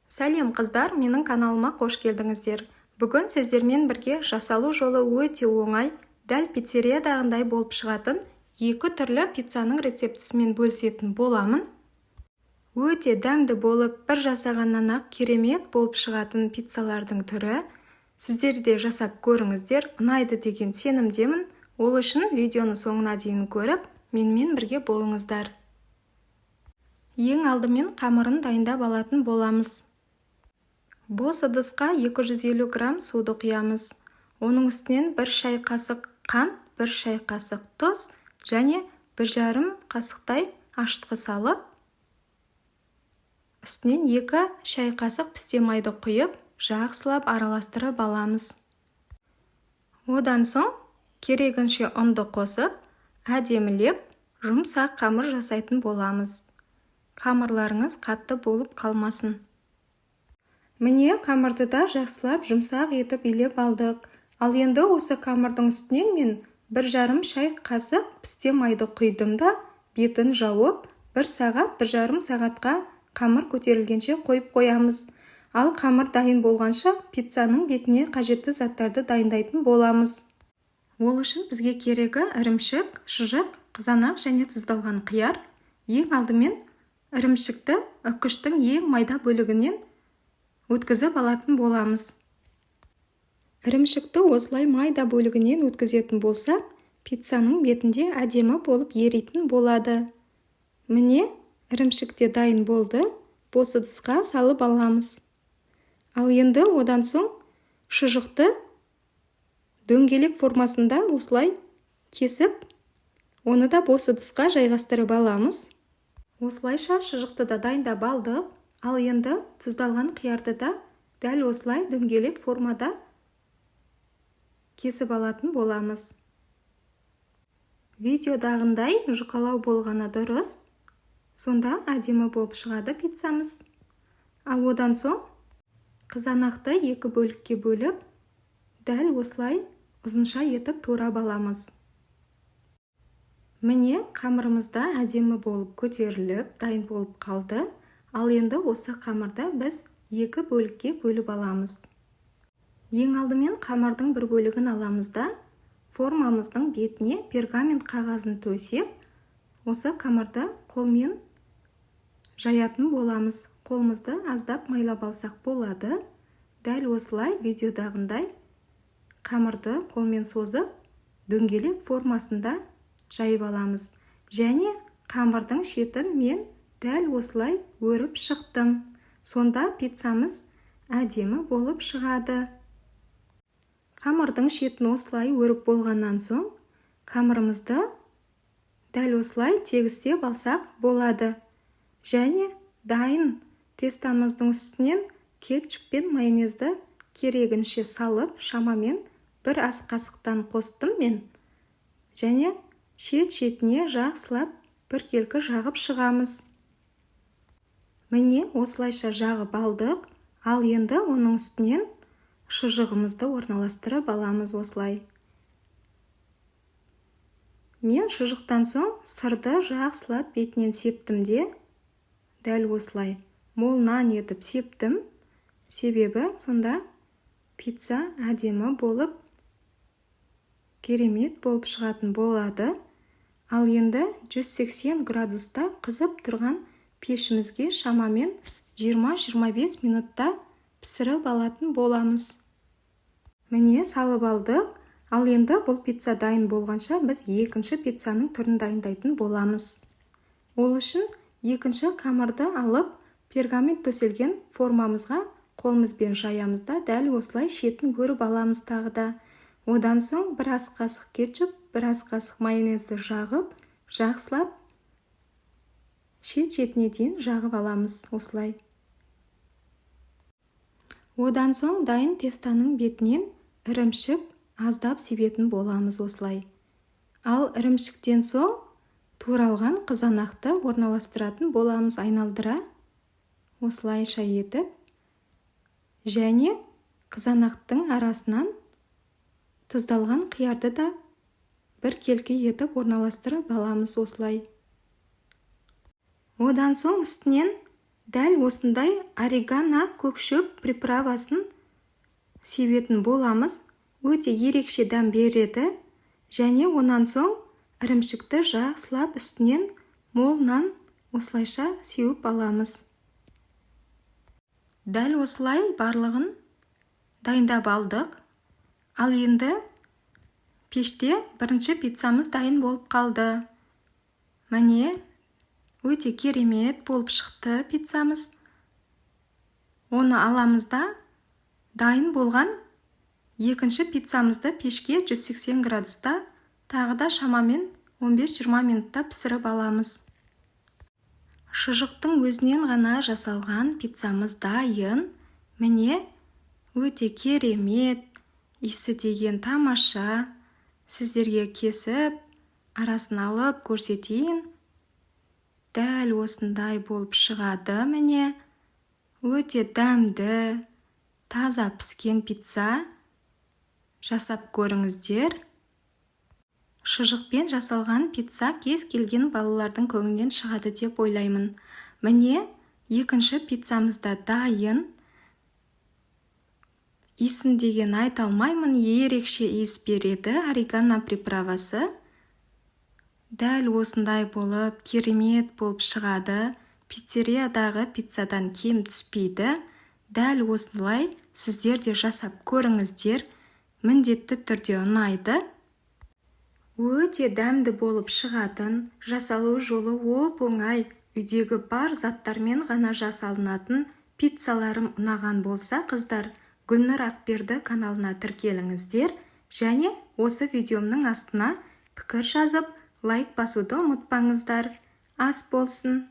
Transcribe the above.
Сәлем қыздар, менің каналыма қош келдіңіздер. Бүгін сіздермен бірге жасалу жолы өте оңай, дәл пиццериядағындай болып шығатын екі түрлі пиццаның рецептісімен бөлісетін боламын. Өте дәмді болып, бір жасағаннан-ақ керемет болып шығатын пиццалардың түрі. Сіздер де жасап көріңіздер, ұнайды деген сенімдемін. Ол үшін видеоны соңына дейін көріп, менімен бірге болыңыздар. Ең алдымен қамырын дайындап алатын боламыз. Бос ыдысқа 250 грамм суды құямыз. Оның үстінен 1 шай қасық қант, 1 шай қасық тұз және 1,5 қасықтай ашытқы салып, үстінен 2 шай қасық пісте майды құйып, жақсылап араластырып аламыз. Одан соң керегінше ұнды қосып, әдемілеп, жұмсақ қамыр жасайтын боламыз. Қамырларыңыз қатты болып қалмасын. Міне қамырды да жақсылап жұмсақ етіп илеп алдық. Ал енді осы қамырдың үстінен мен 1,5 шай қасық пісте майды құйдым да, бетін жауып, 1 сағат, 1,5 сағатқа қамыр көтерілгенше қойып қоямыз. Ал қамыр дайын болғанша пиццаның бетіне қажетті заттарды дайындайтын боламыз. Ол үшін бізге керегі ірімшік, шұжық, қызанақ және тұздалған қияр. Ең алдымен ірімшікті үккіштің ең майда бөлігінен өткізіп алатын боламыз. Ірімшікті осылай майда бөлігінен өткізетін болсақ, пиццаның бетінде әдемі болып еритін болады. Міне, ірімшік те дайын болды. Бос ыдысқа салып аламыз. Ал енді одан соң шұжықты дөңгелек формасында осылай кесіп, оны да бос ыдысқа жайғастырып аламыз. Осылайша шұжықты да дайындап алдық. Ал енді тұздалған қиярды да дәл осылай дөңгелек формада кесіп алатын боламыз. Видеодағындай жұқалау болғаны дұрыс. Сонда әдемі болып шығады пиццамыз. Ал одан соң қызанақты 2 бөлікке бөліп, дәл осылай ұзынша етіп турап аламыз. Міне қамырымызда әдемі болып көтеріліп, дайын болып қалды. Ал енді осы қамырды біз 2 бөлікке бөліп аламыз. Ең алдымен қамырдың бір бөлігін аламыз да, формамыздың бетіне пергамент қағазын төсеп, осы қамырды қолмен жаятын боламыз. Қолымызды аздап майлап алсақ болады. Дәл осылай видеодағындай қамырды қолмен созып, дөңгелек формасында жайып аламыз. Және қамырдың шетін мен дәл осылай өріп шықтым. Сонда пиццамыз әдемі болып шығады. Қамырдың шетін осылай өріп болғаннан соң, қамырымызды дәл осылай тегістеп алсақ болады. Және дайын тестамыздың үстінен кетчуп пен майонезді керегінше салып, шамамен 1 ас қасықтан қостым мен. Және шет-шетіне жақсылап біркелкі жағып шығамыз. Міне осылайша жағып алдық. Ал енді оның үстінен шұжығымызды орналастырып аламыз осылай. Мен шұжықтан соң сырды жақсылап бетінен септім де, дәл осылай молынан етіп септім. Себебі сонда пицца әдемі болып, керемет болып шығатын болады. Ал енді 180 градуста қызып тұрған пешімізге шамамен 20-25 минутта пісіріп алатын боламыз. Міне салып алдық. Ал енді бұл пицца дайын болғанша біз екінші пиццаның түрін дайындайтын боламыз. Ол үшін екінші қамырды алып, пергамент төселген формамызға қолымызбен жаямыз да, дәл осылай шетін өріп аламыз тағы да. Одан соң 1 ас қасық кетчуп, 1 ас қасық майонезді жағып, жақсылап шет-шетіне дейін жағып аламыз осылай. Одан соң дайын тестаның бетінен ірімшік аздап себетін боламыз осылай. Ал ірімшіктен соң туралған қызанақты орналастыратын боламыз айналдыра, осылайша етіп. Және қызанақтың арасынан тұздалған қиярды да біркелкі етіп орналастырып аламыз осылай. Одан соң үстінен Дәл осындай орегано көкшөп приправасын себетін боламыз. Өте ерекше дәм береді. Және онан соң ірімшікті жақсылап үстінен молынан осылайша сеуіп аламыз. Дәл осылай барлығын дайындап алдық. Ал енді пеште бірінші пиццамыз дайын болып қалды. Міне, өте керемет болып шықты пиццамыз. Оны аламыз да дайын болған екінші пиццамызды пешке 180 градуста тағы да шамамен 15-20 минутта пісіріп аламыз. Шұжықтың өзінен ғана жасалған пиццамыз дайын. Міне, өте керемет, иісі деген тамаша. Сіздерге кесіп, арасын алып көрсетейін. Дәл осындай болып шығады міне. Өте дәмді, таза піскен пицца. Жасап көріңіздер. Шұжықпен жасалған пицца кез келген балалардың көңілінен шығады деп ойлаймын. Міне, екінші пиццамыз да дайын. Иісін деген айта алмаймын, ерекше иіс береді орегано приправасы. Дәл осындай болып, керемет болып шығады. Пиццериядағы пиццадан кем түспейді. Дәл осылай сіздер де жасап көріңіздер. Міндетті түрде ұнайды. Өте дәмді болып шығатын, жасалу жолы оп-оңай, үйдегі бар заттармен ғана жасалынатын пиццаларым ұнаған болса, қыздар, Гүлнұр Ақберді каналына тіркеліңіздер және осы видеомның астына пікір жазып, лайк басуды ұмытпаңыздар. Ас болсын!